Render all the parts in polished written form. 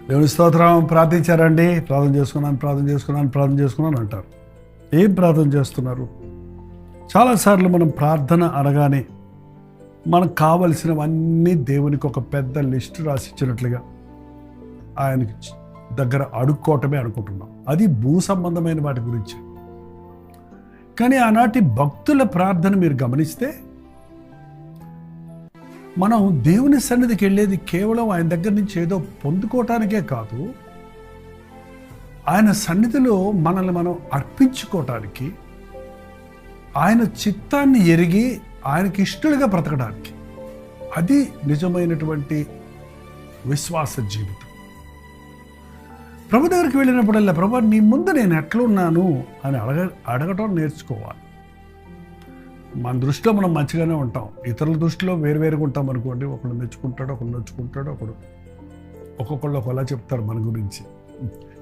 దేవుని స్తోత్రం. ప్రార్థించారండి, ప్రార్థన చేసుకున్నాను అంటారు. ఏం ప్రార్థన చేస్తున్నారు? చాలాసార్లు మనం ప్రార్థన అనగానే మనకు కావలసినవన్నీ దేవునికి ఒక పెద్ద లిస్టు రాసిచ్చినట్లుగా ఆయనకి దగ్గర అడుక్కోవటమే అనుకుంటున్నాం. అది భూ సంబంధమైన వాటి గురించి. కానీ ఆనాటి భక్తుల ప్రార్థన మీరు గమనిస్తే, మనం దేవుని సన్నిధికి వెళ్ళేది కేవలం ఆయన దగ్గర నుంచి ఏదో పొందుకోవటానికే కాదు, ఆయన సన్నిధిలో మనల్ని మనం అర్పించుకోవటానికి, ఆయన చిత్తాన్ని ఎరిగి ఆయనకి ఇష్టలుగా బ్రతకడానికి. అది నిజమైనటువంటి విశ్వాస జీవితం. ప్రభు దగ్గరికి వెళ్ళినప్పుడల్లా, ప్రభు నీ ముందు నేను ఎట్లున్నాను అని అడగటం నేర్చుకోవాలి. మన దృష్టిలో మనం మంచిగానే ఉంటాం, ఇతరుల దృష్టిలో వేరువేరుగా ఉంటాం అనుకోండి. ఒకడు మెచ్చుకుంటాడు, ఒకడు నొచ్చుకుంటాడు, ఒక్కొక్కళ్ళు ఒకలా చెప్తారు మన గురించి.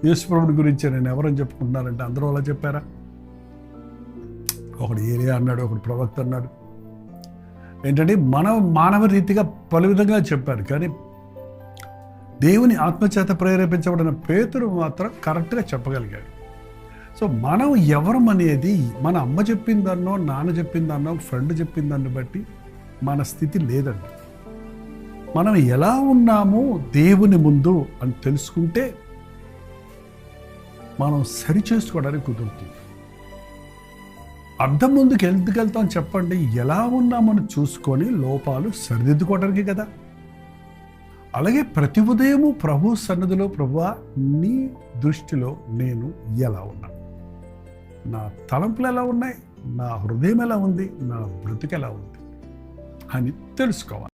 యేసు ప్రభుని గురించి నేను ఎవరని చెప్పుకుంటున్నానంటే అందరూ అలా చెప్పారా? ఒకడు ఏలియా అన్నాడు, ఒకడు ప్రవక్త అన్నాడు. ఏంటంటే మనం మానవ రీతిగా పలు విధంగా చెప్పారు, కానీ దేవుని ఆత్మచేత ప్రేరేపించబడిన పేతురు మాత్రం కరెక్ట్గా చెప్పగలిగాడు. సో మనం ఎవరం అనేది మన అమ్మ చెప్పిందన్నో, నాన్న చెప్పిందన్నో, ఫ్రెండ్ చెప్పిందాన్ని బట్టి మన స్థితి లేదండి. మనం ఎలా ఉన్నామో దేవుని ముందు అని తెలుసుకుంటే మనం సరి చేసుకోవడానికి కుదురుతుంది. అర్థం ముందుకు వెళ్తాం చెప్పండి, ఎలా ఉన్నామని చూసుకొని లోపాలు సరిదిద్దుకోవడానికి కదా. అలాగే ప్రతి ఉదయము ప్రభు సన్నిధిలో, ప్రభువా నీ దృష్టిలో నేను ఎలా ఉన్నాను, నా తలంపులు ఎలా ఉన్నాయి, నా హృదయం ఎలా ఉంది, నా బ్రతుకు ఎలా ఉంది అని తెలుసుకోవాలి.